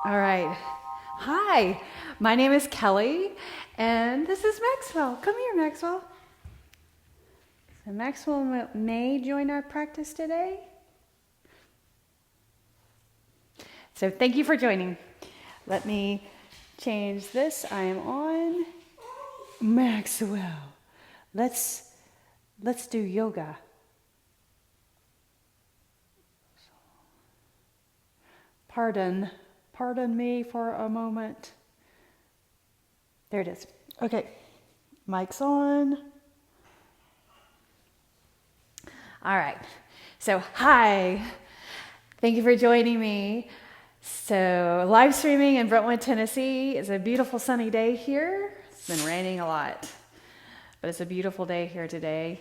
All right. Hi, my name is Kelly, and this is Maxwell. Come here, Maxwell. So Maxwell may join our practice today. So thank you for joining. Let me change this. I am on Maxwell. Let's do yoga. Pardon me for a moment. There it is. Okay, mic's on. All right, so hi. Thank you for joining me. So live streaming in Brentwood, Tennessee. It's a beautiful sunny day here. It's been raining a lot, but it's a beautiful day here today.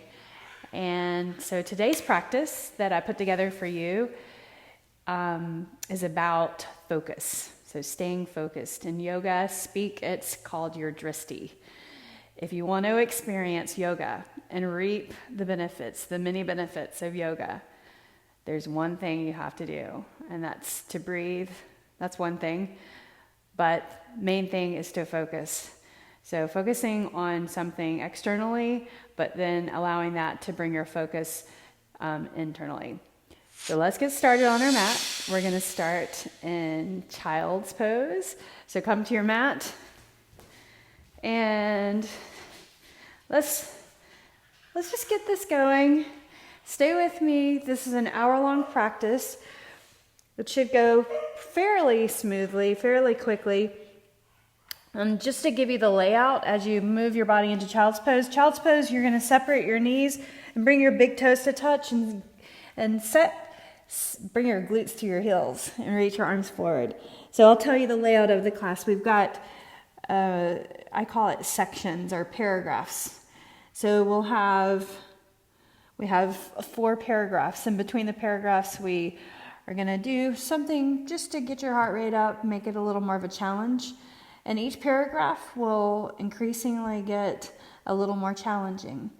And so today's practice that I put together for you is about focus. So staying focused. In yoga speak, it's called your Dristi. If you want to experience yoga and reap the benefits, the many benefits of yoga, there's one thing you have to do, and that's to breathe. That's one thing. But main thing is to focus. So focusing on something externally, but then allowing that to bring your focus internally. So let's get started on our mat. We're going to start in child's pose. So come to your mat and let's just get this going. Stay with me. This is an hour-long practice. It should go fairly smoothly, fairly quickly. And just to give you the layout as you move your body into child's pose. Child's pose, you're going to separate your knees and bring your big toes to touch and bring your glutes to your heels and reach your arms forward. So I'll tell you the layout of the class. We've got, I call it sections or paragraphs. So we have 4 paragraphs. And between the paragraphs, we are going to do something just to get your heart rate up, make it a little more of a challenge. And each paragraph will increasingly get a little more challenging.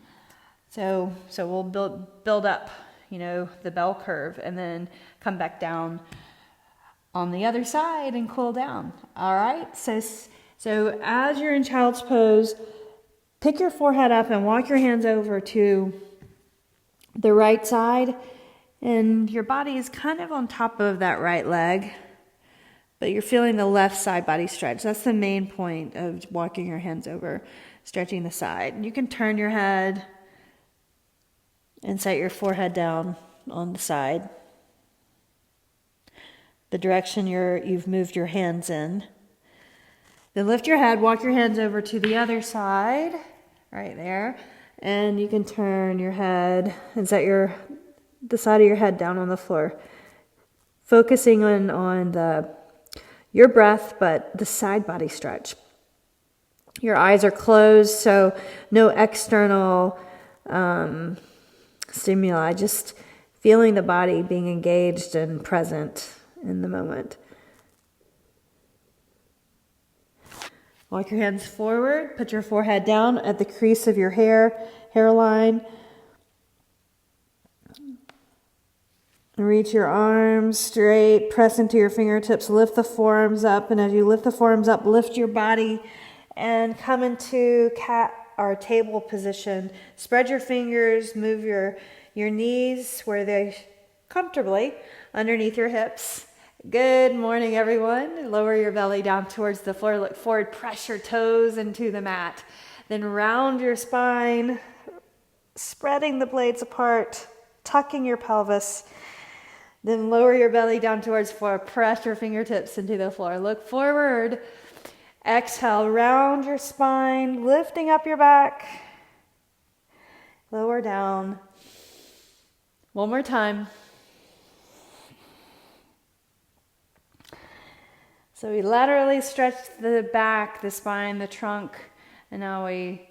So we'll build up, the bell curve, and then come back down on the other side and cool down. All right. So as you're in child's pose, pick your forehead up and walk your hands over to the right side, and your body is kind of on top of that right leg, but you're feeling the left side body stretch. That's the main point of walking your hands over, stretching the side. You can turn your head and set your forehead down on the side, the direction you've moved your hands in. Then lift your head, walk your hands over to the other side, right there, and you can turn your head and set the side of your head down on the floor, focusing on your breath, but the side body stretch. Your eyes are closed, so no external stimuli, just feeling the body being engaged and present in the moment. Walk your hands forward, put your forehead down at the crease of your hairline. Reach your arms straight, press into your fingertips, lift the forearms up, and as you lift the forearms up, lift your body and come into cat or table position. Spread your fingers, move your knees where they're comfortably underneath your hips. Good morning, everyone. Lower your belly down towards the floor. Look forward, press your toes into the mat. Then round your spine, spreading the blades apart, tucking your pelvis. Then lower your belly down towards the floor. Press your fingertips into the floor. Look forward. Exhale, round your spine, lifting up your back. Lower down. One more time. So we laterally stretch the back, the spine, the trunk, and now we,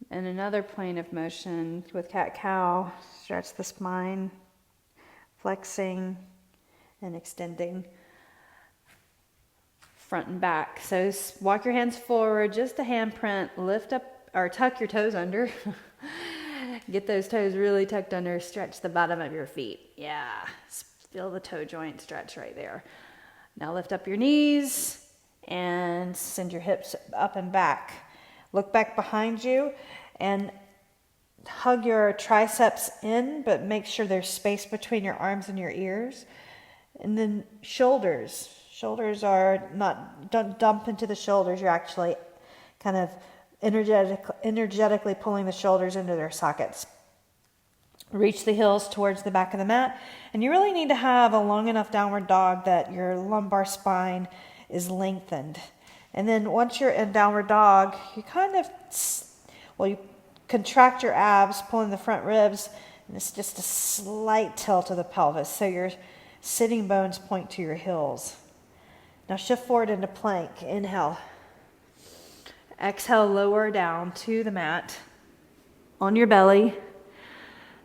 in another plane of motion with cat-cow, stretch the spine, flexing and extending front and back. So walk your hands forward, just a handprint, lift up or tuck your toes under. Get those toes really tucked under, stretch the bottom of your feet. Yeah, feel the toe joint stretch right there. Now lift up your knees and send your hips up and back. Look back behind you and hug your triceps in, but make sure there's space between your arms and your ears. And then shoulders. Shoulders are not, don't dump into the shoulders. You're actually kind of energetically pulling the shoulders into their sockets. Reach the heels towards the back of the mat. And you really need to have a long enough downward dog that your lumbar spine is lengthened. And then once you're in downward dog, you kind of, you contract your abs, pulling the front ribs, and it's just a slight tilt of the pelvis. So your sitting bones point to your heels. Now shift forward into plank. Inhale. Exhale, lower down to the mat on your belly.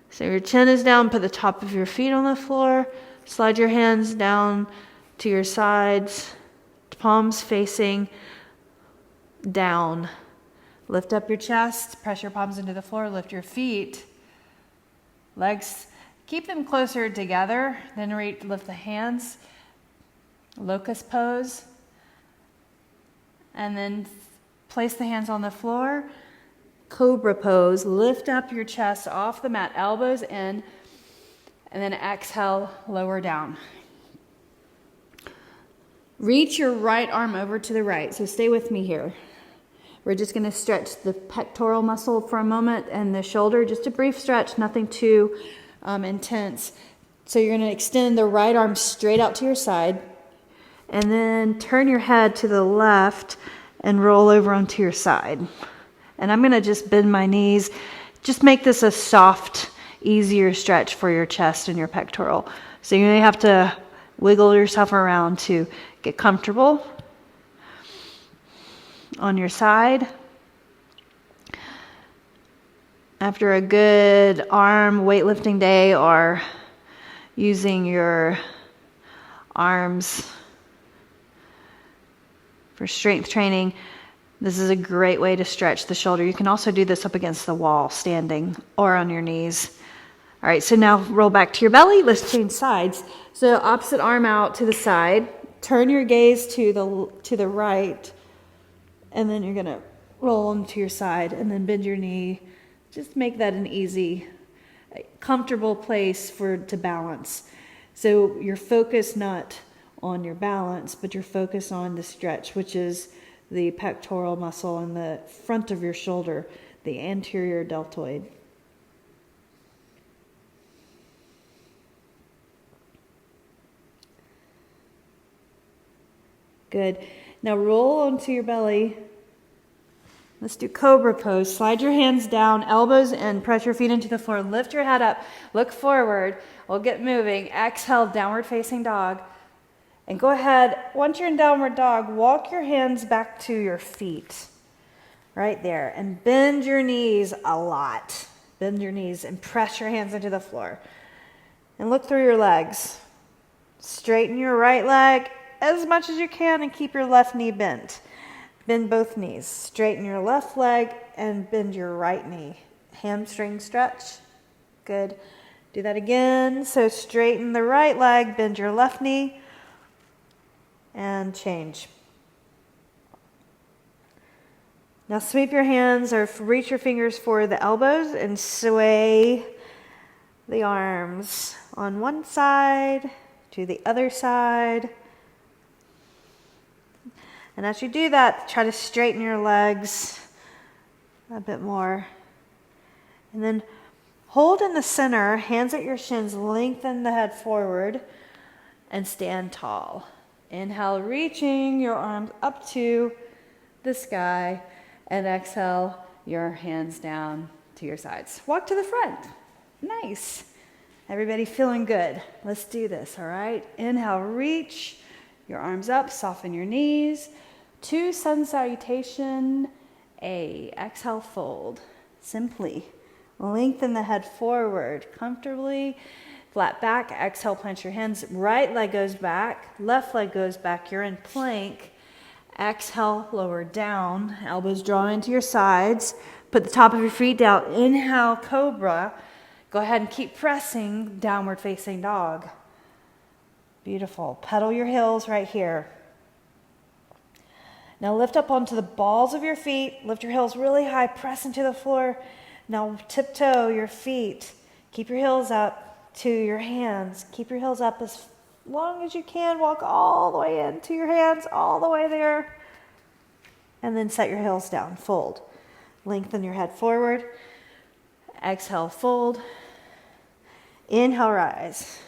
So your chin is down, put the top of your feet on the floor. Slide your hands down to your sides, palms facing down. Lift up your chest, press your palms into the floor, lift your feet. Legs, keep them closer together, then lift the hands. Locust pose. And then place the hands on the floor. Cobra pose. Lift up your chest off the mat, elbows in, and then exhale, lower down. Reach your right arm over to the right, so stay with me here. We're just going to stretch the pectoral muscle for a moment and the shoulder, just a brief stretch, nothing too intense. So you're going to extend the right arm straight out to your side and then turn your head to the left and roll over onto your side. And I'm going to just bend my knees. Just make this a soft, easier stretch for your chest and your pectoral. So you may have to wiggle yourself around to get comfortable. On your side. After a good arm weightlifting day or using your arms for strength training, this is a great way to stretch the shoulder. You can also do this up against the wall, standing or on your knees. All right, so now roll back to your belly. Let's change sides. So opposite arm out to the side. Turn your gaze to the right. And then you're going to roll them to your side and then bend your knee. Just make that an easy, comfortable place to balance. So you're focused not on your balance, but you're focused on the stretch, which is the pectoral muscle in the front of your shoulder, the anterior deltoid. Good. Now roll onto your belly. Let's do cobra pose. Slide your hands down, elbows in, press your feet into the floor. Lift your head up, look forward. We'll get moving. Exhale, downward facing dog. And go ahead, once you're in downward dog, walk your hands back to your feet. Right there. And bend your knees a lot. Bend your knees and press your hands into the floor. And look through your legs. Straighten your right leg as much as you can and keep your left knee bent. Bend both knees. Straighten your left leg and bend your right knee. Hamstring stretch. Good. Do that again. So straighten the right leg, bend your left knee, and change. Now sweep your hands or reach your fingers for the elbows and sway the arms on one side to the other side. And as you do that, try to straighten your legs a bit more. And then hold in the center, hands at your shins, lengthen the head forward, and stand tall. Inhale, reaching your arms up to the sky, and exhale, your hands down to your sides. Walk to the front. Nice. Everybody feeling good. Let's do this, all right? Inhale, reach your arms up, soften your knees. To sun salutation, A. Exhale, fold. Simply lengthen the head forward comfortably. Flat back. Exhale, plant your hands. Right leg goes back. Left leg goes back. You're in plank. Exhale, lower down. Elbows draw into your sides. Put the top of your feet down. Inhale, cobra. Go ahead and keep pressing downward facing dog. Beautiful. Pedal your heels right here. Now lift up onto the balls of your feet. Lift your heels really high. Press into the floor. Now tiptoe your feet. Keep your heels up to your hands. Keep your heels up as long as you can. Walk all the way into your hands, all the way there. And then set your heels down. Fold. Lengthen your head forward. Exhale, fold. Inhale, rise.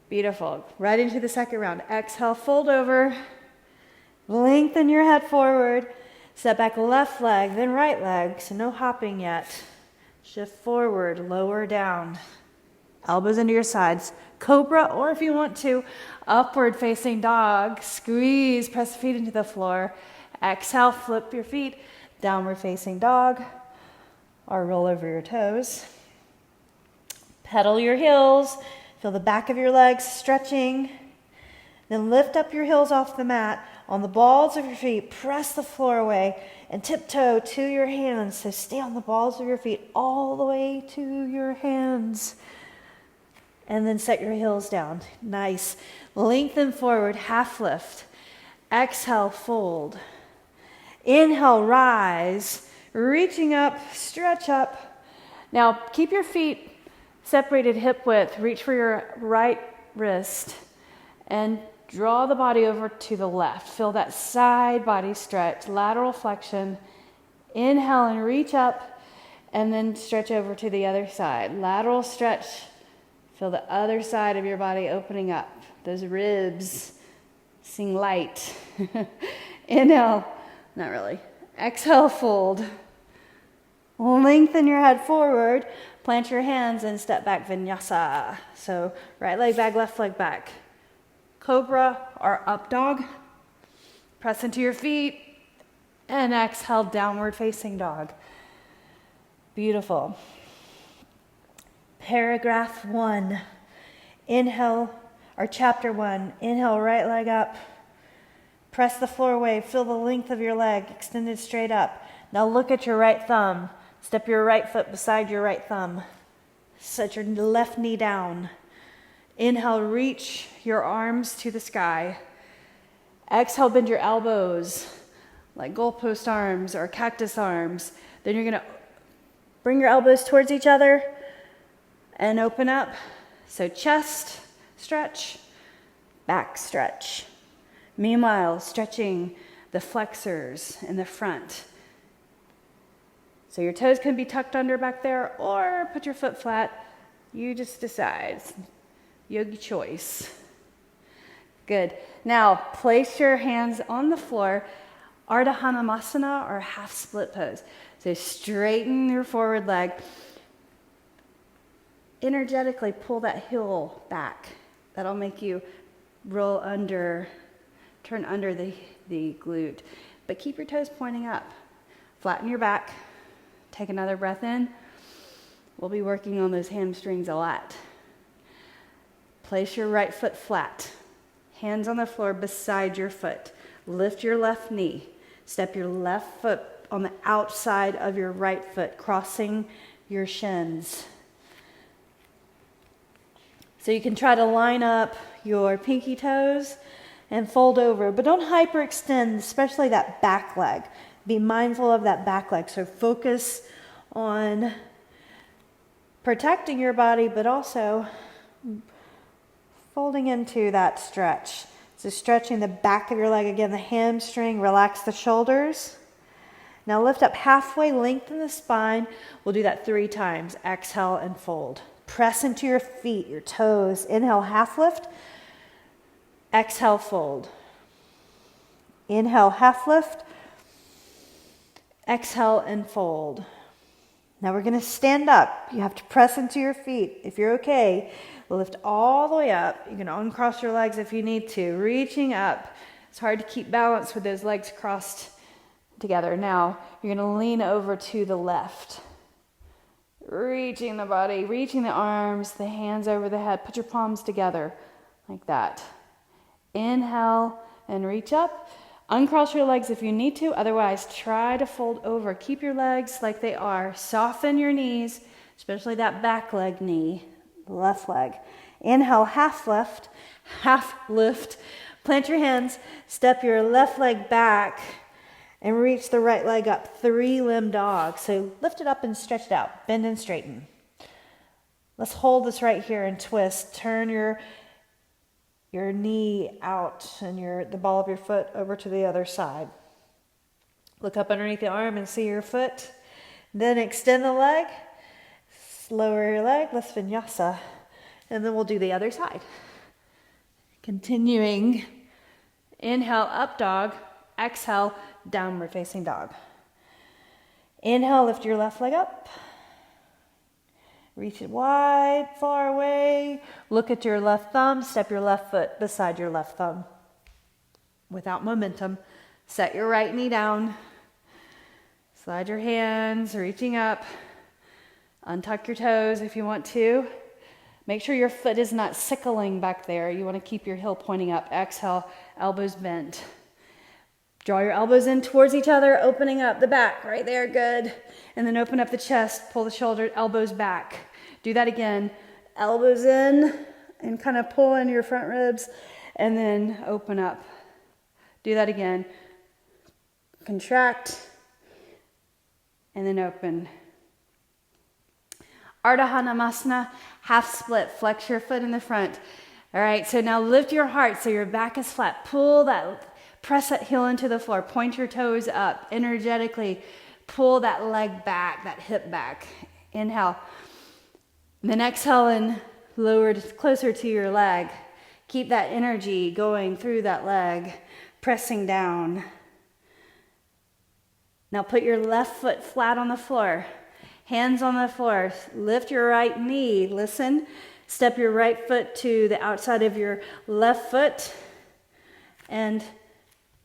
Beautiful. Right into the second round. Exhale, fold over. Lengthen your head forward. Step back left leg, then right leg. So no hopping yet. Shift forward, lower down. Elbows into your sides. Cobra, or if you want to, upward facing dog. Squeeze, press the feet into the floor. Exhale, flip your feet. Downward facing dog. Or roll over your toes. Pedal your heels. Feel the back of your legs stretching. Then lift up your heels off the mat. On the balls of your feet, press the floor away and tiptoe to your hands. So stay on the balls of your feet all the way to your hands. And then set your heels down. Nice. Lengthen forward, half lift. Exhale, fold. Inhale, rise. Reaching up, stretch up. Now keep your feet separated hip width. Reach for your right wrist and draw the body over to the left. Feel that side body stretch, lateral flexion. Inhale and reach up, and then stretch over to the other side. Lateral stretch. Feel the other side of your body opening up. Those ribs seeing light. Inhale, not really. Exhale, fold. Lengthen your head forward. Plant your hands and step back vinyasa. So right leg back, left leg back. Cobra or up dog. Press into your feet and exhale, downward facing dog. Beautiful. Paragraph 1. Inhale, or chapter 1. Inhale, right leg up. Press the floor away. Feel the length of your leg extended straight up. Now look at your right thumb. Step your right foot beside your right thumb. Set your left knee down. Inhale, reach your arms to the sky. Exhale, bend your elbows like goalpost arms or cactus arms. Then you're going to bring your elbows towards each other and open up. So chest stretch, back stretch. Meanwhile, stretching the flexors in the front. So your toes can be tucked under back there or put your foot flat. You just decide. Yogi choice. Good. Now, place your hands on the floor, Ardha Hanumasana or half split pose. So straighten your forward leg. Energetically pull that heel back. That'll make you roll under, turn under the glute. But keep your toes pointing up. Flatten your back. Take another breath in. We'll be working on those hamstrings a lot. Place your right foot flat. Hands on the floor beside your foot. Lift your left knee. Step your left foot on the outside of your right foot, crossing your shins. So you can try to line up your pinky toes and fold over, but don't hyperextend, especially that back leg. Be mindful of that back leg. So focus on protecting your body, but also folding into that stretch. So stretching the back of your leg again, the hamstring, relax the shoulders. Now lift up halfway, lengthen the spine. We'll do that 3 times. Exhale and fold. Press into your feet, your toes. Inhale, half lift. Exhale, fold. Inhale, half lift. Exhale and fold. Now we're going to stand up. You have to press into your feet. If you're okay, lift all the way up. You can uncross your legs if you need to. Reaching up. It's hard to keep balance with those legs crossed together. Now you're going to lean over to the left. Reaching the body, reaching the arms, the hands over the head. Put your palms together like that. Inhale and reach up. Uncross your legs if you need to. Otherwise, try to fold over. Keep your legs like they are. Soften your knees, especially that back leg knee, the left leg. Inhale, half lift. Plant your hands, step your left leg back, and reach the right leg up, 3-limb dog. So lift it up and stretch it out, bend and straighten. Let's hold this right here and twist. Turn your knee out and the ball of your foot over to the other side. Look up underneath the arm and see your foot. Then extend the leg, lower your leg, let's vinyasa. And then we'll do the other side. Continuing, inhale, up dog, exhale, downward facing dog. Inhale, lift your left leg up. Reach it wide, far away. Look at your left thumb, step your left foot beside your left thumb. Without momentum, set your right knee down. Slide your hands, reaching up. Untuck your toes if you want to. Make sure your foot is not sickling back there. You want to keep your heel pointing up. Exhale, elbows bent. Draw your elbows in towards each other, opening up the back. Right there, good. And then open up the chest, pull the shoulder, elbows back. Do that again. Elbows in and kind of pull in your front ribs and then open up. Do that again. Contract and then open. Ardha Namasana, half split. Flex your foot in the front. All right, so now lift your heart so your back is flat. Press that heel into the floor. Point your toes up energetically. Pull that leg back, that hip back. Inhale. And then exhale and lower closer to your leg. Keep that energy going through that leg, pressing down. Now put your left foot flat on the floor. Hands on the floor. Lift your right knee. Listen. Step your right foot to the outside of your left foot. And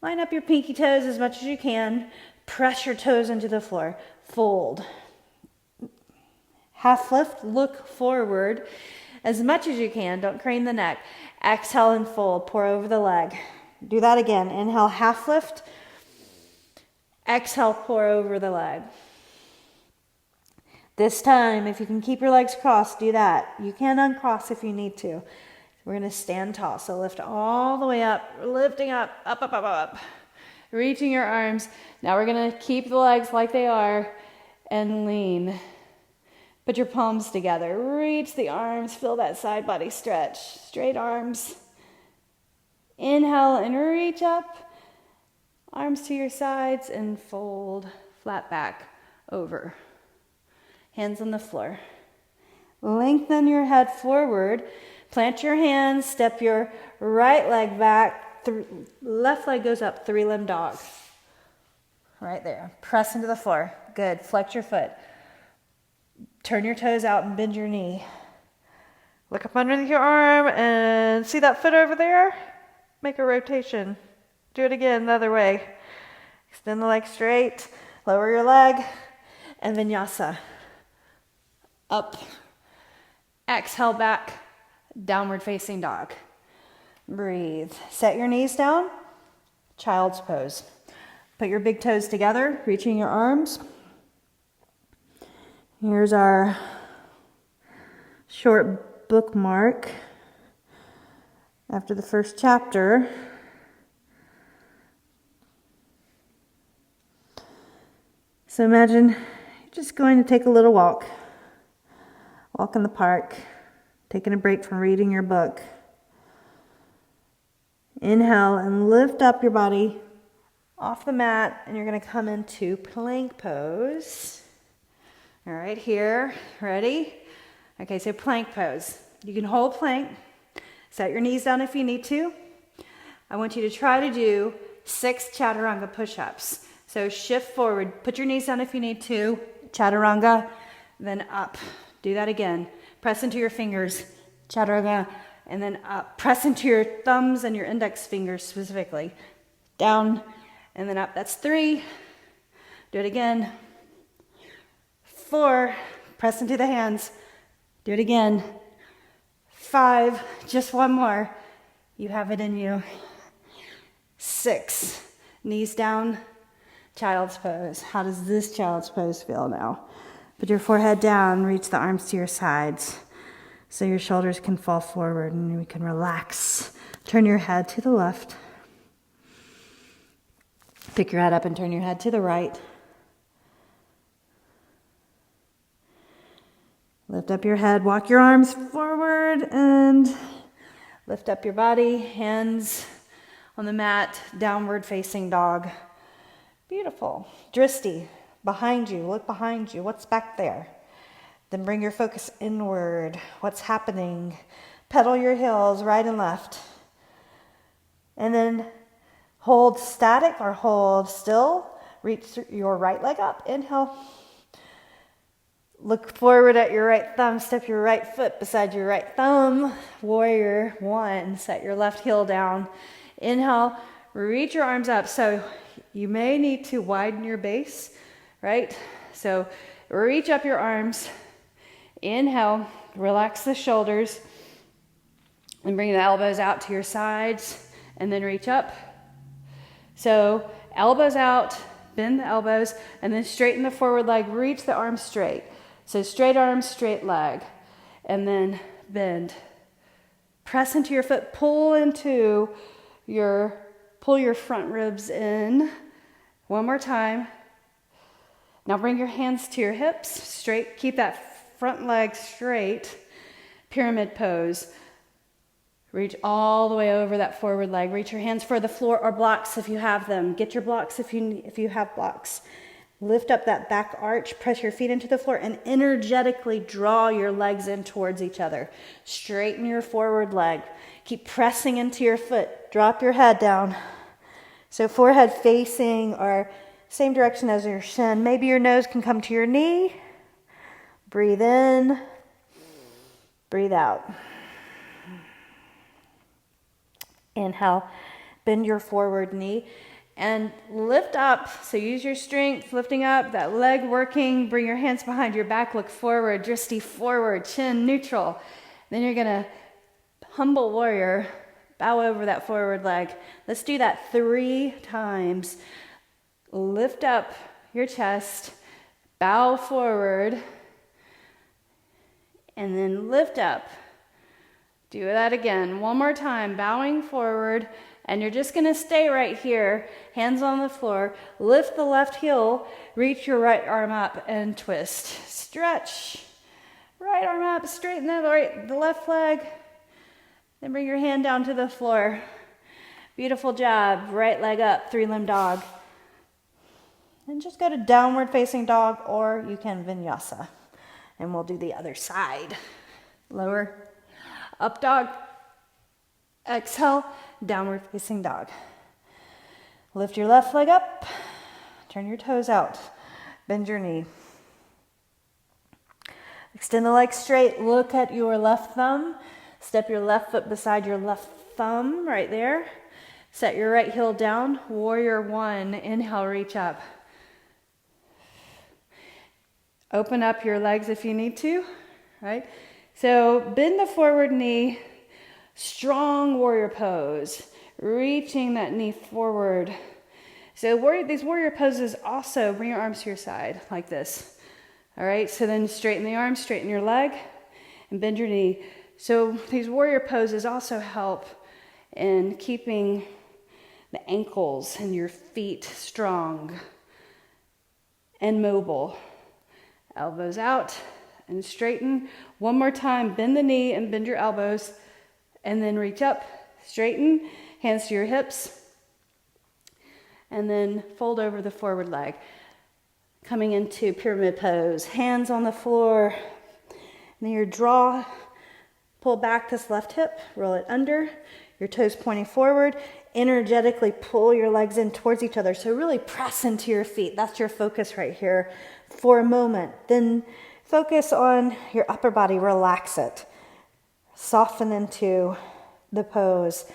line up your pinky toes as much as you can. Press your toes into the floor. Fold. Half lift. Look forward as much as you can. Don't crane the neck. Exhale and fold. Pour over the leg. Do that again. Inhale, half lift. Exhale, pour over the leg. This time, if you can keep your legs crossed, do that. You can uncross if you need to. We're going to stand tall. So lift all the way up, lifting up, up. Reaching your arms. Now we're going to keep the legs like they are and lean. Put your palms together. Reach the arms. Feel that side body stretch. Straight arms. Inhale and reach up. Arms to your sides and fold. Flat back over. Hands on the floor. Lengthen your head forward. Plant your hands. Step your right leg back. Left leg goes up. 3-limb dog. Right there. Press into the floor. Good. Flex your foot. Turn your toes out and bend your knee. Look up underneath your arm and see that foot over there? Make a rotation. Do it again the other way. Extend the leg straight. Lower your leg. And vinyasa. Up. Exhale back. Downward facing dog. Breathe. Set your knees down. Child's pose. Put your big toes together, reaching your arms. Here's our short bookmark after the first chapter. So imagine you're just going to take a little walk. Walk in the park, taking a break from reading your book. Inhale and lift up your body off the mat, and you're going to come into plank pose. All right, here, ready? Okay, so plank pose. You can hold plank. Set your knees down if you need to. I want you to try to do 6 chaturanga push-ups. So shift forward, put your knees down if you need to, chaturanga, then up. Do that again. Press into your fingers, chaturanga, and then up. Press into your thumbs and your index fingers specifically. Down, and then up. That's 3. Do it again. 4. Press into the hands. Do it again. 5. Just one more. You have it in you. 6. Knees down. Child's pose. How does this child's pose feel now? Put your forehead down, reach the arms to your sides. so your shoulders can fall forward and we can relax. Turn your head to the left. Pick your head up and turn your head to the right. Lift up your head, walk your arms forward and lift up your body, hands on the mat, downward facing dog. Beautiful. Dristi, behind you, look behind you. What's back there? Then bring your focus inward. What's happening? Pedal your heels right and left. And then hold static or hold still. Reach your right leg up. Inhale. Look forward at your right thumb. Step your right foot beside your right thumb. Warrior one. Set your left heel down. Inhale. Reach your arms up. So you may need to widen your base, right? So reach up your arms. Inhale. Relax the shoulders. And bring the elbows out to your sides. And then reach up. So elbows out. Bend the elbows. And then straighten the forward leg. Reach the arms straight. So straight arm, straight leg, and then bend. Press into your foot, pull your front ribs in. One more time. Now bring your hands to your hips, straight. Keep that front leg straight. Pyramid pose. Reach all the way over that forward leg. Reach your hands for the floor or blocks if you have them. Get your blocks if you have blocks. Lift up that back arch, press your feet into the floor, and energetically draw your legs in towards each other. Straighten your forward leg. Keep pressing into your foot. Drop your head down. So forehead facing or same direction as your shin. Maybe your nose can come to your knee. Breathe in. Breathe out. Inhale. Bend your forward knee. And lift up, so use your strength, lifting up, that leg working, bring your hands behind your back, look forward, Dristi forward, chin neutral. Then you're gonna humble warrior, bow over that forward leg. Let's do that 3 times. Lift up your chest, bow forward, and then lift up. Do that again, one more time, bowing forward. And you're just going to stay right here, hands on the floor. Lift the left heel, reach your right arm up and twist. Stretch. Right arm up, straighten the left leg. Then bring your hand down to the floor. Beautiful job. Right leg up, 3-limb dog. And just go to downward facing dog, or you can vinyasa. And we'll do the other side. Lower, up dog. Exhale, downward facing dog. Lift your left leg up. Turn your toes out. Bend your knee. Extend the leg straight. Look at your left thumb. Step your left foot beside your left thumb right there. Set your right heel down. Warrior one. Inhale, reach up. Open up your legs if you need to, right? So bend the forward knee. Strong warrior pose, reaching that knee forward. So these warrior poses also bring your arms to your side like this. All right, so then straighten the arms, straighten your leg, and bend your knee. So these warrior poses also help in keeping the ankles and your feet strong and mobile. Elbows out and straighten. One more time, bend the knee and bend your elbows. And then reach up, straighten, hands to your hips, and then fold over the forward leg. Coming into pyramid pose, hands on the floor, and then your draw, pull back this left hip, roll it under, your toes pointing forward, energetically pull your legs in towards each other. So really press into your feet. That's your focus right here for a moment. Then focus on your upper body, relax it. Soften into the pose.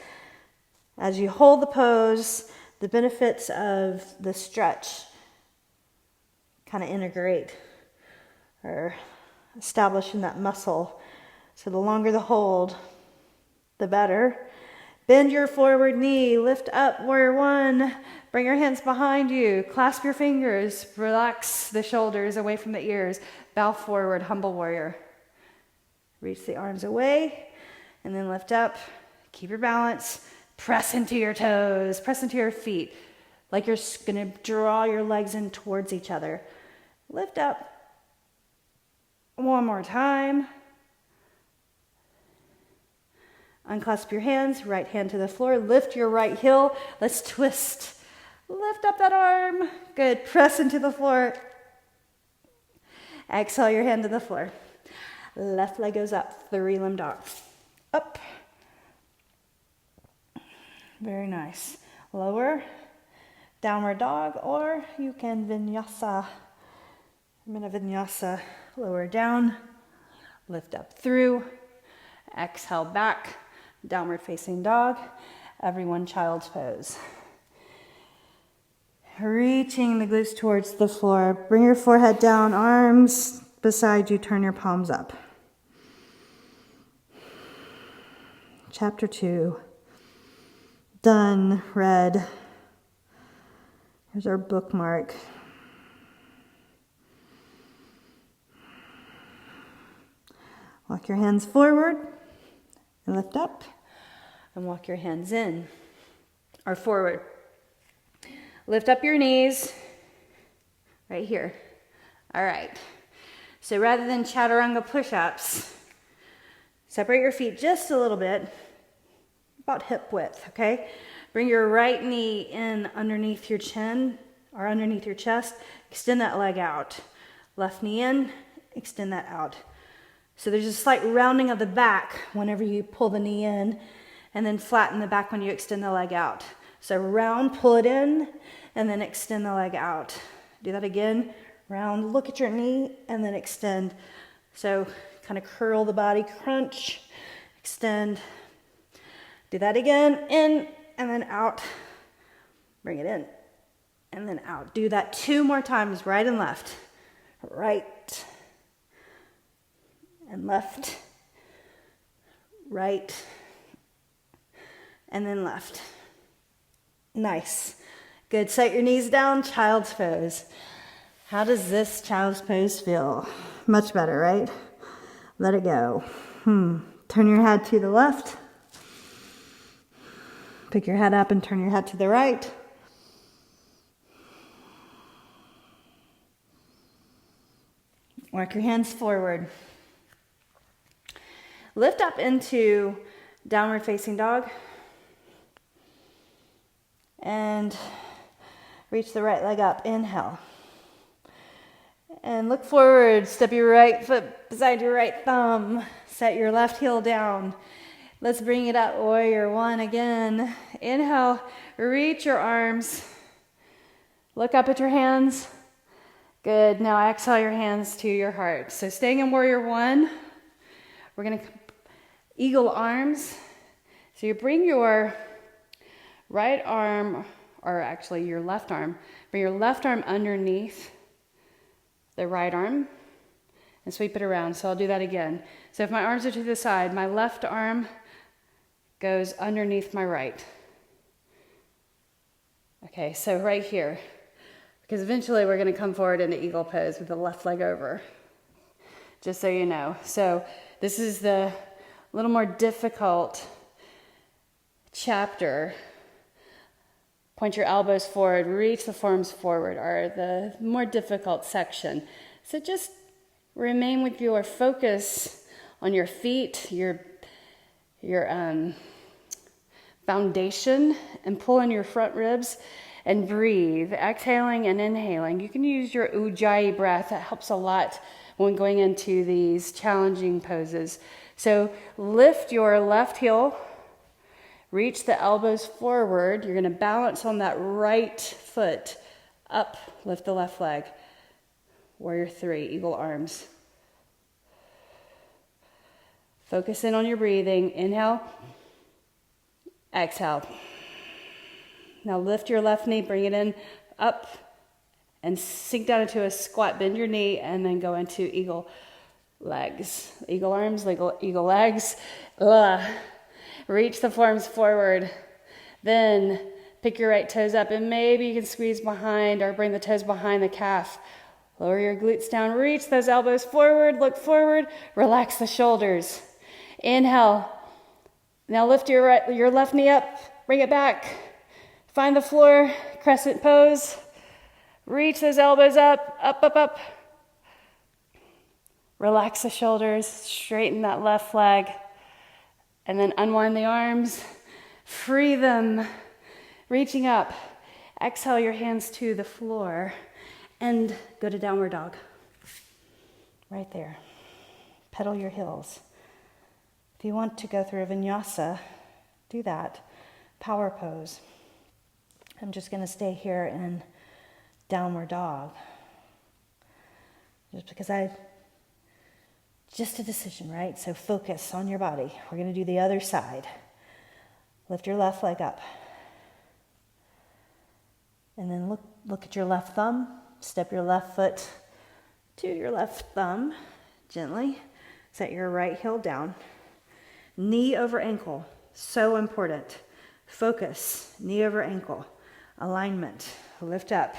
As you hold the pose, the benefits of the stretch kind of integrate or establish in that muscle. So the longer the hold, the better. Bend your forward knee, lift up, warrior one. Bring your hands behind you, clasp your fingers, relax the shoulders away from the ears, bow forward, humble warrior. Reach the arms away and then lift up. Keep your balance. Press into your toes. Press into your feet. Like you're going to draw your legs in towards each other. Lift up. One more time. Unclasp your hands. Right hand to the floor. Lift your right heel. Let's twist. Lift up that arm. Good. Press into the floor. Exhale your hand to the floor. Left leg goes up. 3-limb dog. Up. Very nice. Lower. Downward dog, or you can vinyasa. I'm in a vinyasa. Lower down. Lift up through. Exhale back. Downward facing dog. Everyone child's pose. Reaching the glutes towards the floor. Bring your forehead down, arms beside you, turn your palms up. Chapter 2. Done, read. Here's our bookmark. Walk your hands forward and lift up, and walk your hands in or forward. Lift up your knees right here. All right. So rather than chaturanga push-ups, separate your feet just a little bit, about hip width, okay? Bring your right knee in underneath your chin or underneath your chest. Extend that leg out. Left knee in, extend that out. So there's a slight rounding of the back whenever you pull the knee in, and then flatten the back when you extend the leg out. So round, pull it in, and then extend the leg out. Do that again. Round, look at your knee, and then extend. So kind of curl the body, crunch, extend. Do that again, in, and then out. Bring it in, and then out. Do that 2 more times, right and left. Right, and left. Right, and then left. Nice. Good. Set your knees down, child's pose. How does this child's pose feel? Much better, right? Let it go. Turn your head to the left. Pick your head up and turn your head to the right. Walk your hands forward. Lift up into downward facing dog. And reach the right leg up. Inhale. And look forward. Step your right foot beside your right thumb. Set your left heel down. Let's bring it up. Warrior 1 again. Inhale. Reach your arms. Look up at your hands. Good. Now exhale your hands to your heart. So staying in Warrior 1, we're going to eagle arms. So you bring your right arm, or actually your left arm, bring your left arm underneath the right arm and sweep it around. So I'll do that again. So if my arms are to the side, my left arm goes underneath my right. Okay, so right here, because eventually we're going to come forward into eagle pose with the left leg over, just so you know. So this is the little more difficult chapter. Point your elbows forward, reach the forearms forward, are the more difficult section. So just remain with your focus on your feet, your foundation, and pull in your front ribs and breathe, exhaling and inhaling. You can use your Ujjayi breath. That helps a lot when going into these challenging poses. So lift your left heel. Reach the elbows forward. You're going to balance on that right foot. Up, lift the left leg. Warrior 3, eagle arms. Focus in on your breathing. Inhale. Exhale. Now lift your left knee, bring it in, up, and sink down into a squat. Bend your knee, and then go into eagle legs. Eagle arms, eagle legs. Reach the forearms forward. Then pick your right toes up, and maybe you can squeeze behind or bring the toes behind the calf. Lower your glutes down, reach those elbows forward, look forward, relax the shoulders. Inhale. Now lift your left knee up, bring it back. Find the floor, crescent pose. Reach those elbows up, up, up, up. Relax the shoulders, straighten that left leg. And then unwind the arms, free them, reaching up. Exhale your hands to the floor and go to downward dog. Right there. Pedal your heels. If you want to go through a vinyasa, do that. Power pose. I'm just going to stay here in downward dog. Just because just a decision, right? So focus on your body. We're going to do the other side. Lift your left leg up. And then look at your left thumb. Step your left foot to your left thumb. Gently. Set your right heel down. Knee over ankle. So important. Focus. Knee over ankle. Alignment. Lift up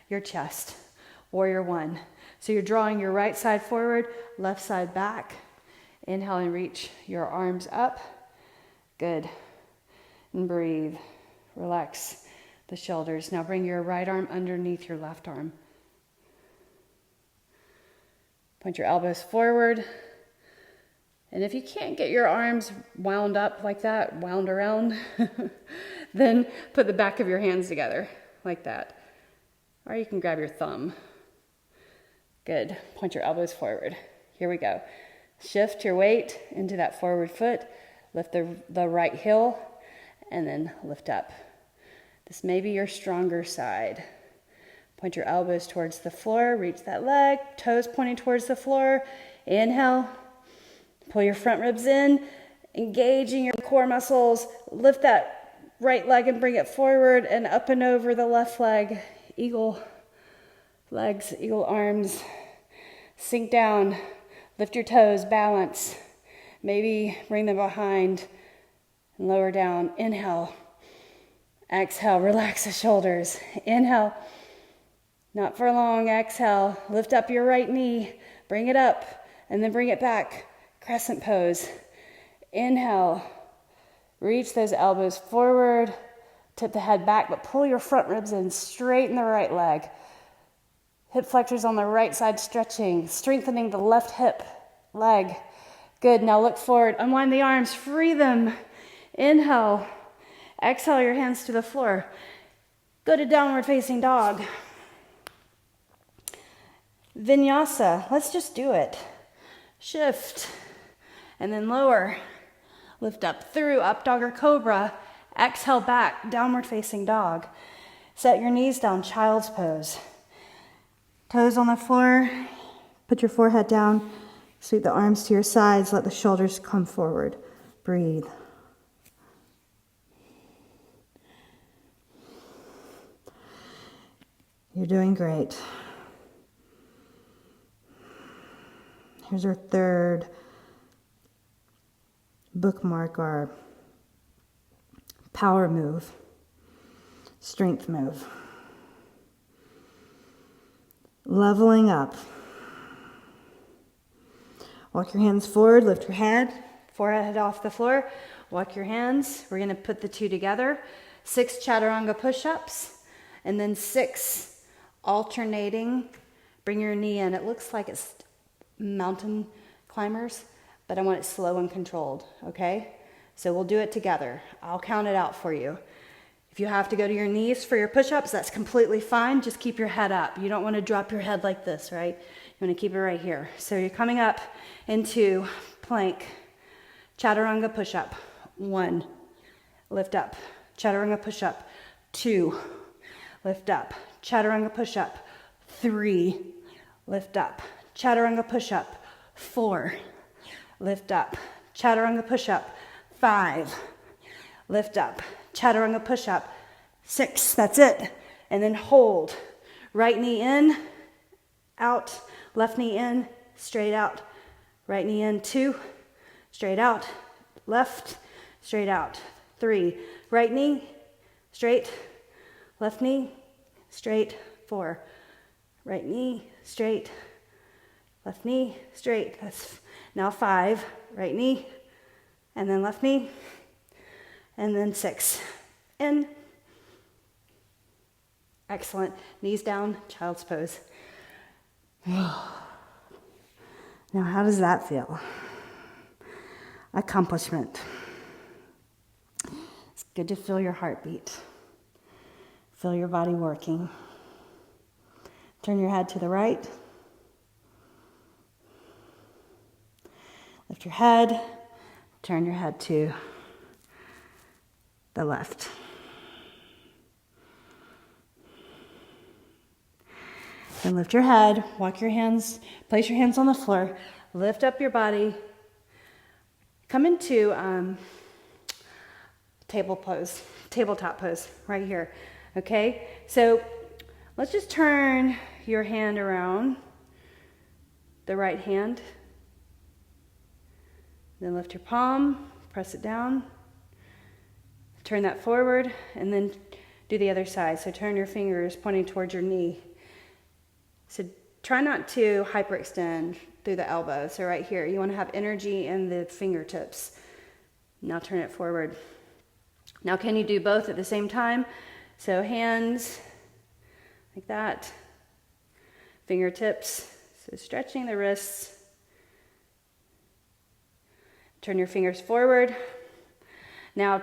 your chest. Warrior one. So you're drawing your right side forward, left side back. Inhale and reach your arms up. Good. And breathe. Relax the shoulders. Now bring your right arm underneath your left arm. Point your elbows forward. And if you can't get your arms wound up like that, wound around, then put the back of your hands together like that. Or you can grab your thumb. Good. Point your elbows forward. Here we go. Shift your weight into that forward foot. Lift the right heel and then lift up. This may be your stronger side. Point your elbows towards the floor. Reach that leg. Toes pointing towards the floor. Inhale. Pull your front ribs in. Engaging your core muscles. Lift that right leg and bring it forward and up and over the left leg. Eagle legs, eagle arms. Sink down. Lift your toes. Balance. Maybe bring them behind and lower down. Inhale. Exhale. Relax the shoulders. Inhale. Not for long. Exhale. Lift up your right knee. Bring it up and then bring it back. Crescent pose. Inhale. Reach those elbows forward. Tip the head back, but pull your front ribs in. Straighten the right leg. Hip flexors on the right side stretching. Strengthening the left hip leg. Good. Now look forward. Unwind the arms. Free them. Inhale. Exhale your hands to the floor. Go to downward facing dog. Vinyasa. Let's just do it. Shift. And then lower. Lift up through up dog or cobra. Exhale back, downward facing dog. Set your knees down, child's pose. Toes on the floor. Put your forehead down. Sweep the arms to your sides. Let the shoulders come forward. Breathe. You're doing great. Here's our third bookmark, our power move, strength move. Leveling up. Walk your hands forward, lift your head, forehead off the floor. Walk your hands. We're going to put the two together. 6 chaturanga push-ups, and then 6 alternating. Bring your knee in. It looks like it's mountain climbers, but I want it slow and controlled, okay? So we'll do it together. I'll count it out for you. If you have to go to your knees for your push-ups, that's completely fine. Just keep your head up. You don't want to drop your head like this, right? You want to keep it right here. So you're coming up into plank, chaturanga push-up. 1, lift up, chaturanga push-up. 2, lift up, chaturanga push-up. 3, lift up, chaturanga push-up. 4, lift up, chaturanga push-up. 5, lift up, chaturanga push-up. 6, that's it. And then hold. Right knee in, out, left knee in, straight out. Right knee in, 2, straight out, left, straight out. 3, right knee, straight, left knee, straight. 4, right knee, straight, left knee, straight. That's now 5, right knee, and then left knee, and then 6. In. Excellent. Knees down, child's pose. Now, how does that feel? Accomplishment. It's good to feel your heartbeat. Feel your body working. Turn your head to the right. Lift your head. Turn your head to the left. Then lift your head, walk your hands, place your hands on the floor, lift up your body, come into tabletop pose right here, okay? So let's just turn your hand around, the right hand, then lift your palm, press it down, turn that forward, and then do the other side. So turn your fingers pointing towards your knee. So try not to hyperextend through the elbow. So right here, you want to have energy in the fingertips. Now turn it forward. Now can you do both at the same time? So hands like that, fingertips. So stretching the wrists. Turn your fingers forward. Now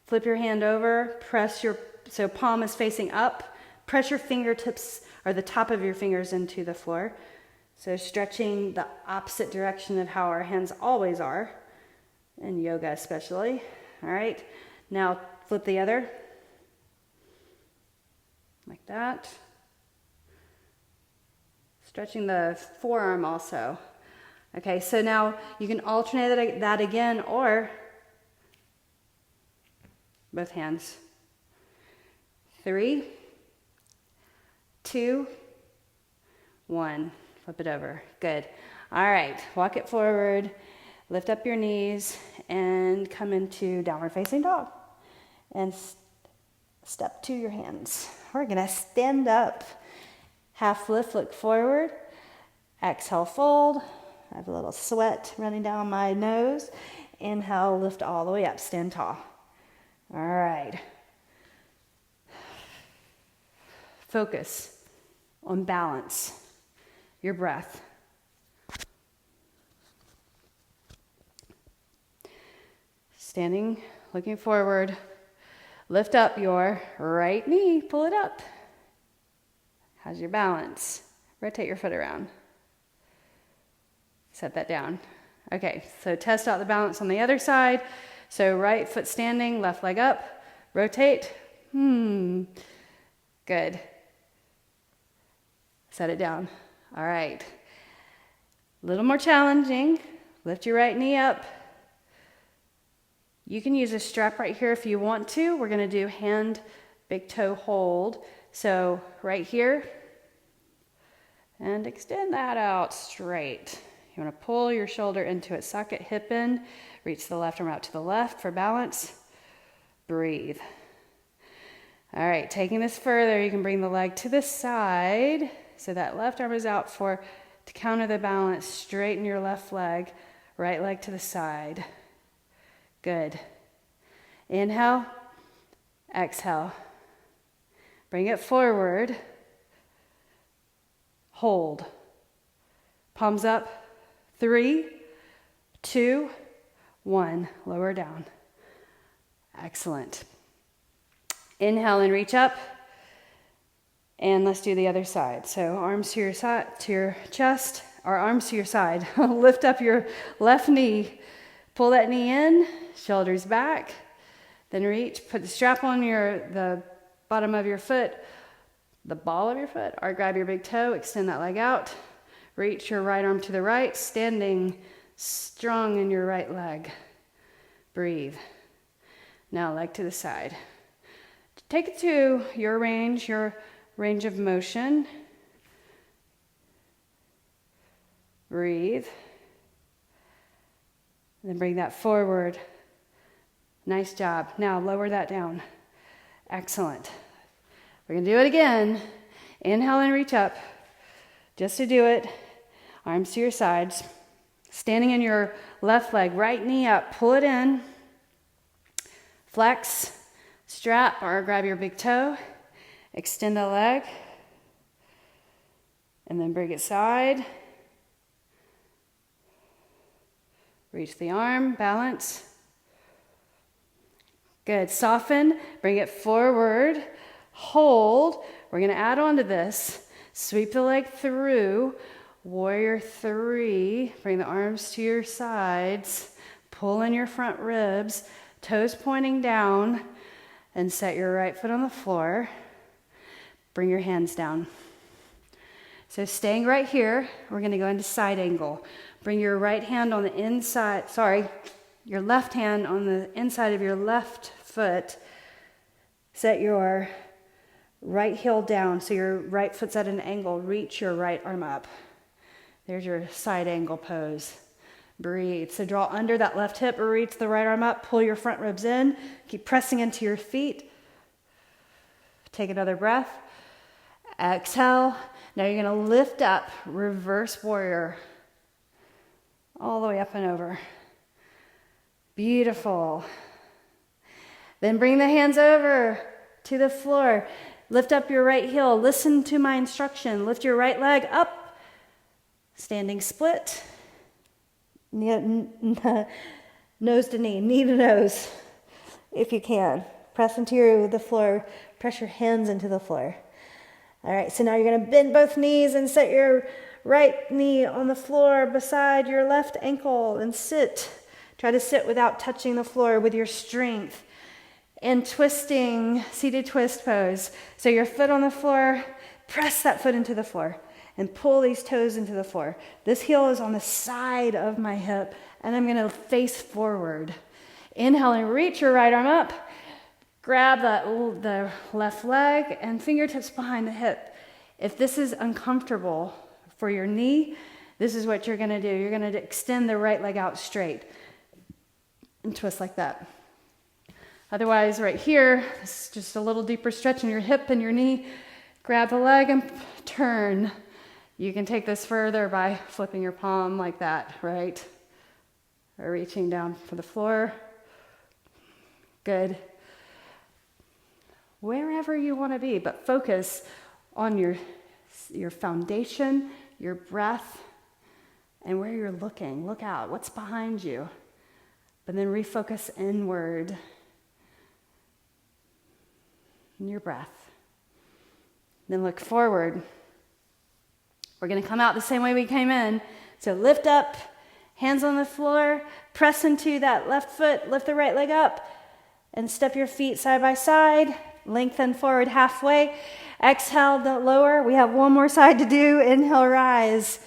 flip your hand over, so palm is facing up. Press your fingertips or the top of your fingers into the floor. So stretching the opposite direction of how our hands always are, in yoga especially. All right, now flip the other, like that. Stretching the forearm also. Okay, so now you can alternate that again, or both hands. 3, 2, 1. Flip it over. Good. All right. Walk it forward. Lift up your knees and come into downward facing dog. And step to your hands. We're going to stand up. Half lift, look forward. Exhale, fold. I have a little sweat running down my nose. Inhale, lift all the way up. Stand tall. All right. Focus on balance, your breath. Standing, looking forward. Lift up your right knee, pull it up. How's your balance? Rotate your foot around. Set that down. Okay, so test out the balance on the other side. So right foot standing, left leg up. Rotate. Good. Set it down. All right. A little more challenging. Lift your right knee up. You can use a strap right here if you want to. We're going to do hand, big toe hold. So right here. And extend that out straight. You want to pull your shoulder into it. Socket, hip in. Reach the left arm out to the left for balance. Breathe. All right, taking this further, you can bring the leg to the side. So that left arm is out to counter the balance. Straighten your left leg, right leg to the side. Good. Inhale, exhale. Bring it forward. Hold. Palms up. 3, 2, 1. Lower down. Excellent. Inhale and reach up. And let's do the other side. So arms to your side, to your chest, or arms to your side. Lift up your left knee. Pull that knee in, shoulders back. Then reach, put the strap on the bottom of your foot, the ball of your foot, or grab your big toe, extend that leg out. Reach your right arm to the right, standing strong in your right leg. Breathe. Now leg to the side. Take it to your range of motion. Breathe. And then bring that forward. Nice job. Now lower that down. Excellent. We're going to do it again. Inhale and reach up. Just to do it, arms to your sides. Standing in your left leg, right knee up, pull it in. Flex, strap, or grab your big toe. Extend the leg. And then bring it side. Reach the arm, balance. Good. Soften, bring it forward. Hold. We're going to add on to this. Sweep the leg through. Warrior 3. Bring the arms to your sides. Pull in your front ribs. Toes pointing down. And set your right foot on the floor. Bring your hands down. So staying right here, we're going to go into side angle. Bring your right hand on the inside, your left hand on the inside of your left foot. Set your right heel down so your right foot's at an angle. Reach your right arm up. There's your side angle pose. Breathe. So draw under that left hip or reach the right arm up. Pull your front ribs in. Keep pressing into your feet. Take another breath. Exhale. Now you're going to lift up, reverse warrior. All the way up and over. Beautiful. Then bring the hands over to the floor. Lift up your right heel. Listen to my instruction. Lift your right leg up. Standing split. Nose to knee, knee to nose, if you can. Press into the floor. Press your hands into the floor. All right, so now you're going to bend both knees and set your right knee on the floor beside your left ankle and sit. Try to sit without touching the floor with your strength. And twisting, seated twist pose. So your foot on the floor, press that foot into the floor and pull these toes into the floor. This heel is on the side of my hip and I'm going to face forward. Inhale and reach your right arm up. Grab the left leg and fingertips behind the hip. If this is uncomfortable for your knee, this is what you're going to do. You're going to extend the right leg out straight and twist like that. Otherwise, right here, this is just a little deeper stretch in your hip and your knee. Grab the leg and turn. You can take this further by flipping your palm like that, right? Or reaching down for the floor. Good. Wherever you want to be, but focus on your foundation, your breath, and where you're looking. Look out. What's behind you? But then refocus inward. In your breath. Then look forward. We're going to come out the same way we came in. So lift up, hands on the floor, press into that left foot, lift the right leg up, and step your feet side by side. Lengthen forward halfway. Exhale, the lower. We have one more side to do. Inhale, rise.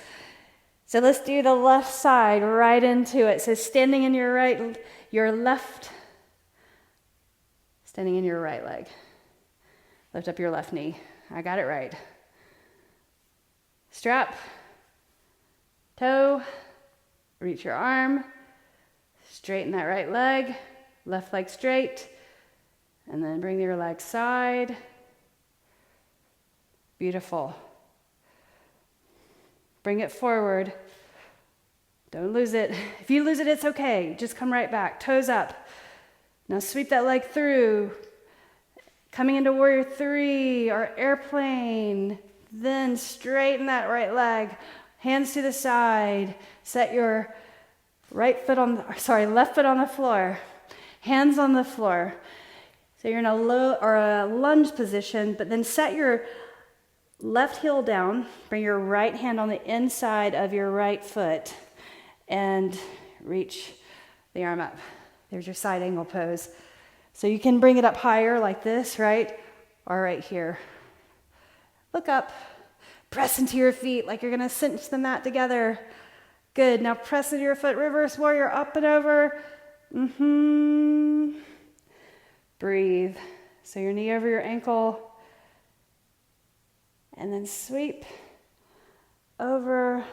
So let's do the left side right into it. So standing in your right leg. Lift up your left knee. I got it right. Strap, toe, reach your arm, straighten that right leg, left leg straight, and then bring your leg side. Beautiful. Bring it forward. Don't lose it. If you lose it, it's okay. Just come right back. Toes up. Now sweep that leg through. Coming into warrior 3 or airplane. Then straighten that right leg. Hands to the side. Set your left foot on the floor. Hands on the floor. So you're in a low or a lunge position, but then set your left heel down. Bring your right hand on the inside of your right foot and reach the arm up. There's your side angle pose. So you can bring it up higher like this, right? Or right here. Look up. Press into your feet like you're going to cinch the mat together. Good. Now press into your foot. Reverse warrior up and over. Breathe. So your knee over your ankle. And then sweep over.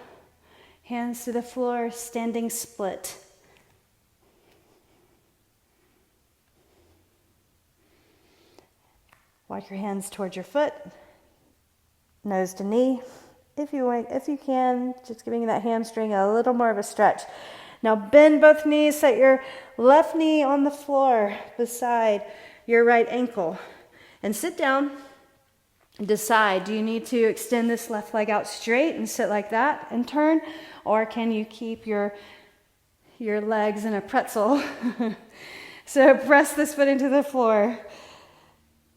Hands to the floor. Standing split. Walk your hands towards your foot, nose to knee, if you can, just giving that hamstring a little more of a stretch. Now bend both knees, set your left knee on the floor beside your right ankle. And sit down and decide, do you need to extend this left leg out straight and sit like that and turn? Or can you keep your legs in a pretzel? So press this foot into the floor.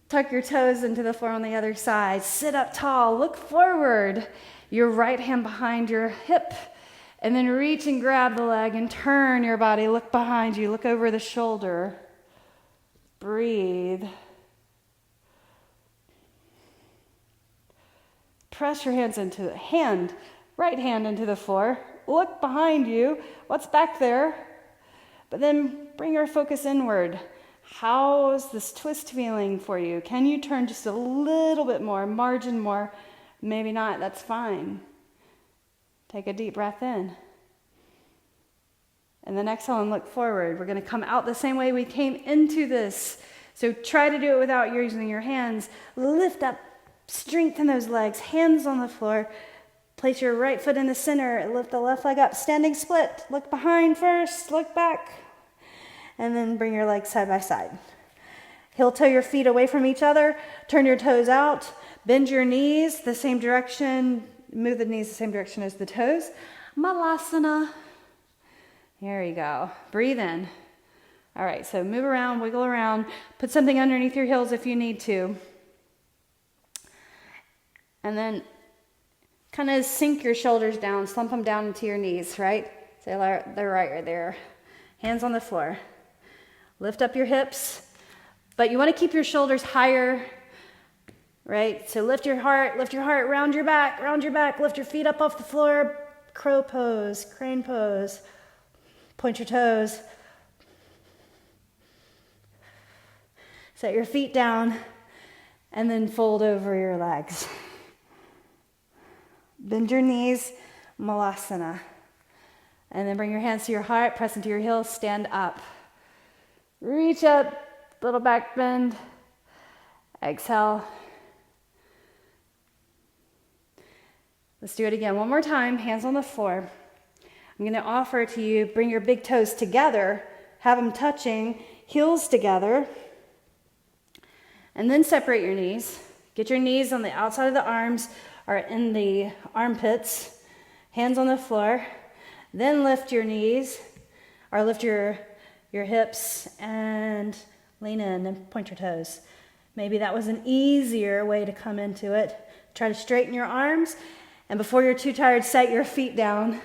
Tuck your toes into the floor on the other side. Sit up tall. Look forward. Your right hand behind your hip. And then reach and grab the leg and turn your body. Look behind you. Look over the shoulder. Breathe. Press your hands into the hand. Right hand into the floor. Look behind you. What's back there? But then bring your focus inward. How is this twist feeling for you? Can you turn just a little bit more, margin more? Maybe not, that's fine. Take a deep breath in. And then exhale and look forward. We're going to come out the same way we came into this. So try to do it without using your hands. Lift up, strengthen those legs, hands on the floor. Place your right foot in the center, lift the left leg up, standing split. Look behind first, look back. And then bring your legs side by side. Heel toe your feet away from each other. Turn your toes out. Bend your knees the same direction. Move the knees the same direction as the toes. Malasana. Here we go. Breathe in. All right, so move around, wiggle around. Put something underneath your heels if you need to. And then kind of sink your shoulders down. Slump them down into your knees, right? So they're right there. Hands on the floor. Lift up your hips, but you want to keep your shoulders higher, right? So lift your heart, round your back, lift your feet up off the floor, crow pose, crane pose, point your toes. Set your feet down, and then fold over your legs. Bend your knees, malasana. And then bring your hands to your heart, press into your heels, stand up. Reach up, little back bend. Exhale. Let's do it again. One more time, hands on the floor. I'm going to offer to you, bring your big toes together, have them touching, heels together, and then separate your knees. Get your knees on the outside of the arms or in the armpits, hands on the floor. Then lift your knees, or lift your hips and lean in and point your toes. Maybe that was an easier way to come into it. Try to straighten your arms, and before you're too tired, set your feet down.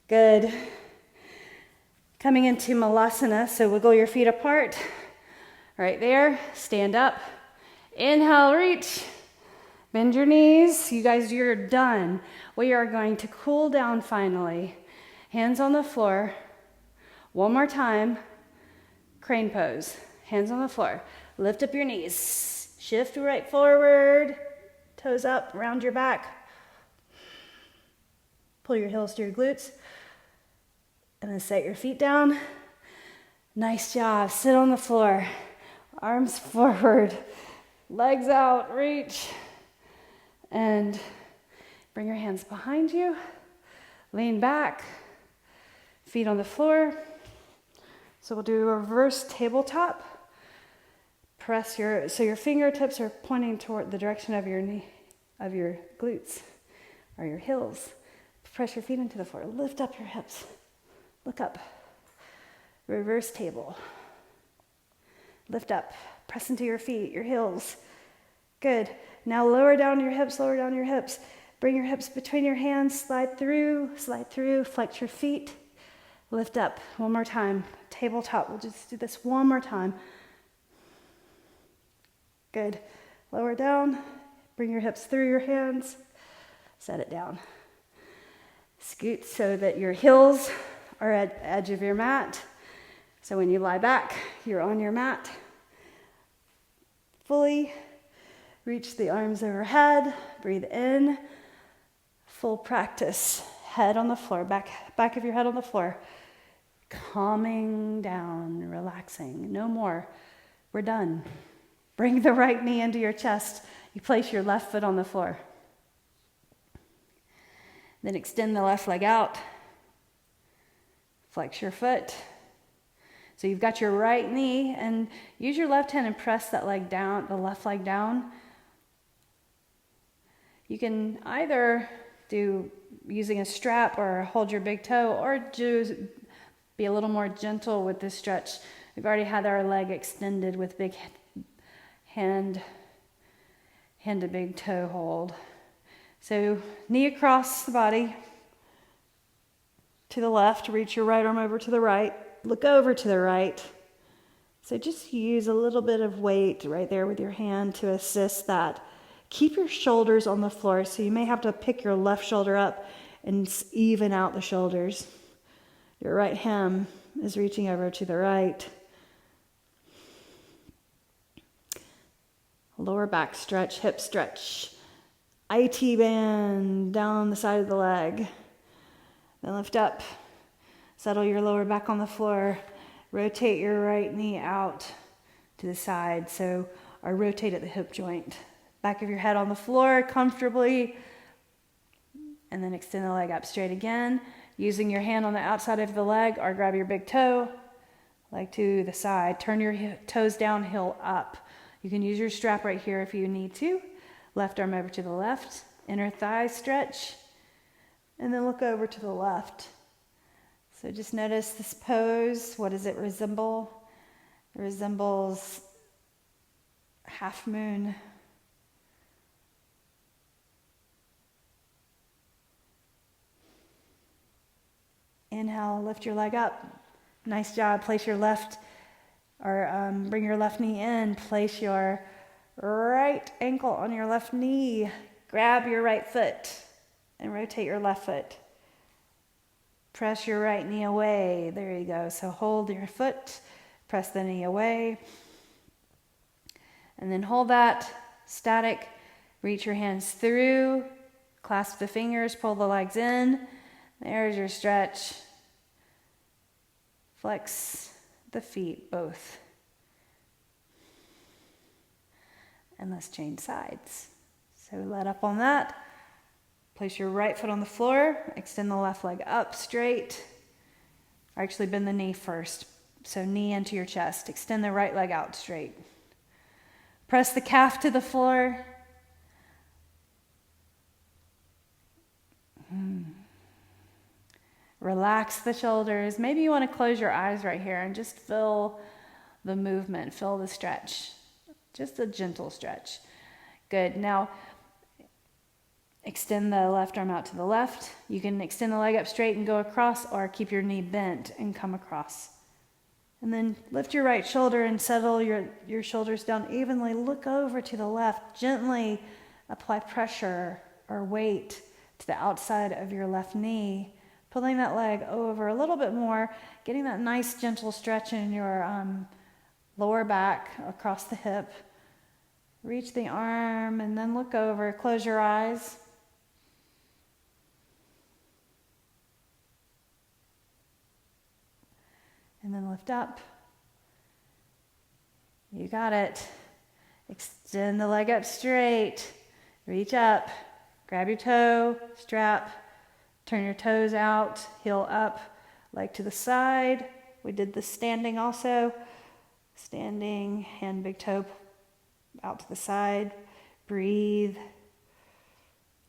Good. Coming into malasana, so wiggle your feet apart. Right there, stand up. Inhale, reach. Bend your knees. You guys, you're done. We are going to cool down finally. Hands on the floor. One more time. Crane pose. Hands on the floor. Lift up your knees. Shift right forward. Toes up, round your back. Pull your heels to your glutes. And then set your feet down. Nice job. Sit on the floor. Arms forward. Legs out. Reach. And bring your hands behind you. Lean back. Feet on the floor. So we'll do a reverse tabletop. So your fingertips are pointing toward the direction of your knee, of your glutes or your heels. Press your feet into the floor. Lift up your hips. Look up. Reverse table. Lift up. Press into your feet, your heels. Good. Now lower down your hips, lower down your hips. Bring your hips between your hands. Slide through, flex your feet. Lift up. One more time. Tabletop. We'll just do this one more time. Good. Lower down. Bring your hips through your hands. Set it down. Scoot so that your heels are at the edge of your mat. So when you lie back, you're on your mat. Fully reach the arms overhead. Breathe in. Full practice. Head on the floor. Back of your head on the floor. Calming down, relaxing. No more. We're done. Bring the right knee into your chest. You place your left foot on the floor. Then extend the left leg out. Flex your foot. So you've got your right knee, and use your left hand and press that leg down, the left leg down. You can either do using a strap or hold your big toe, or just be a little more gentle with this stretch. We've already had our leg extended with big hand to big toe hold. So knee across the body to the left, reach your right arm over to the right, look over to the right. So just use a little bit of weight right there with your hand to assist that. Keep your shoulders on the floor, so you may have to pick your left shoulder up and even out the shoulders. Your right hem is reaching over to the right. Lower back stretch, hip stretch. IT band down the side of the leg. Then lift up. Settle your lower back on the floor. Rotate your right knee out to the side. So I rotate at the hip joint. Back of your head on the floor comfortably. And then extend the leg up straight again. Using your hand on the outside of the leg, or grab your big toe, leg to the side. Turn your toes down, heel up. You can use your strap right here if you need to. Left arm over to the left. Inner thigh stretch. And then look over to the left. So just notice this pose. What does it resemble? It resembles half moon. Inhale, lift your leg up. Nice job. Place your left, or bring your left knee in. Place your right ankle on your left knee. Grab your right foot and rotate your left foot. Press your right knee away. There you go. So hold your foot, press the knee away. And then hold that static. Reach your hands through. Clasp the fingers, pull the legs in. There's your stretch. Flex the feet both. And let's change sides. So let up on that. Place your right foot on the floor. Extend the left leg up straight. Or actually bend the knee first. So knee into your chest. Extend the right leg out straight. Press the calf to the floor. Relax the shoulders. Maybe you want to close your eyes right here and just feel the movement, feel the stretch. Just a gentle stretch. Good. Now, extend the left arm out to the left. You can extend the leg up straight and go across, or keep your knee bent and come across. And then lift your right shoulder and settle your shoulders down evenly. Look over to the left. Gently apply pressure or weight to the outside of your left knee. Pulling that leg over a little bit more, getting that nice gentle stretch in your lower back across the hip. Reach the arm and then look over. Close your eyes. And then lift up. You got it. Extend the leg up straight. Reach up. Grab your toe, strap. Turn your toes out, heel up, leg to the side. We did the standing also. Standing, hand, big toe out to the side. Breathe.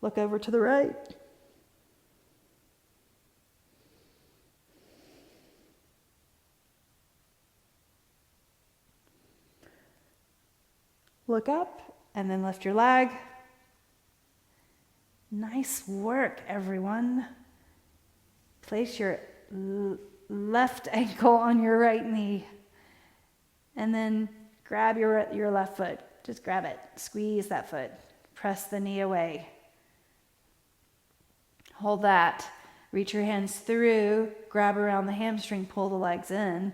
Look over to the right. Look up and then lift your leg. Nice work, everyone. Place your left ankle on your right knee. And then grab your left foot. Just grab it. Squeeze that foot. Press the knee away. Hold that. Reach your hands through. Grab around the hamstring. Pull the legs in.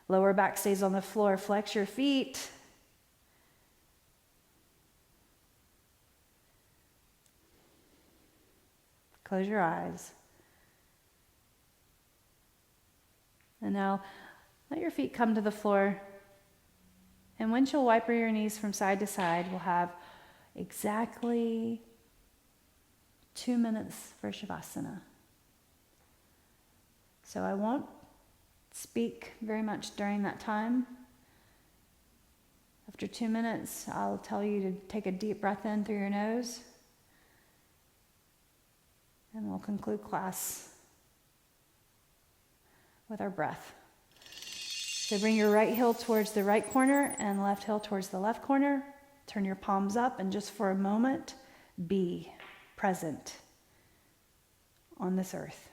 Lower back stays on the floor. Flex your feet. Close your eyes. And now let your feet come to the floor. And windshield wiper your knees from side to side. We'll have exactly 2 minutes for Shavasana. So I won't speak very much during that time. After 2 minutes, I'll tell you to take a deep breath in through your nose, and we'll conclude class with our breath. So bring your right heel towards the right corner and left heel towards the left corner. Turn your palms up, and just for a moment, be present on this earth.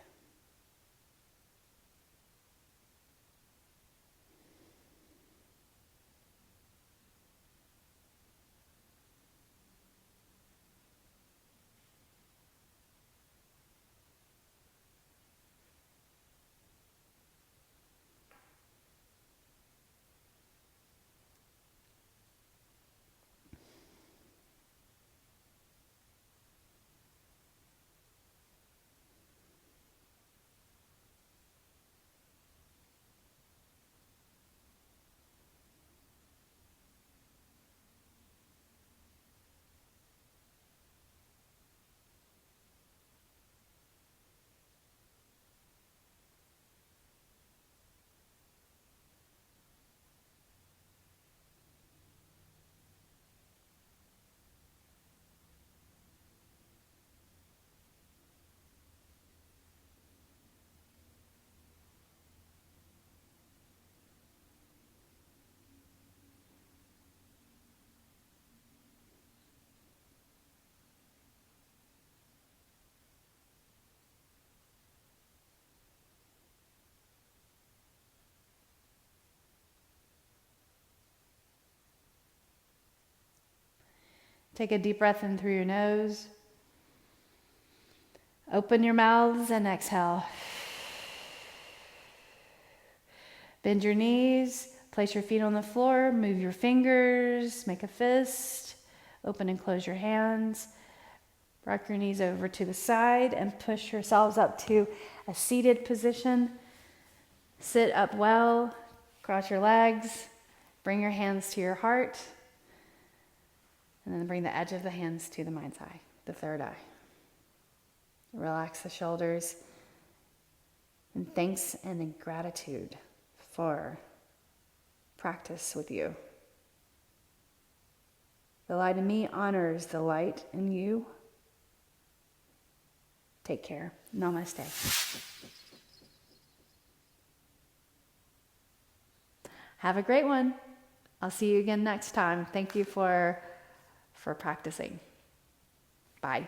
Take a deep breath in through your nose. Open your mouths and exhale. Bend your knees, place your feet on the floor, move your fingers, make a fist, open and close your hands. Rock your knees over to the side and push yourselves up to a seated position. Sit up well, cross your legs, bring your hands to your heart. And then bring the edge of the hands to the mind's eye, the third eye. Relax the shoulders. And thanks and in gratitude for practice with you. The light in me honors the light in you. Take care. Namaste. Have a great one. I'll see you again next time. Thank you for practicing. Bye.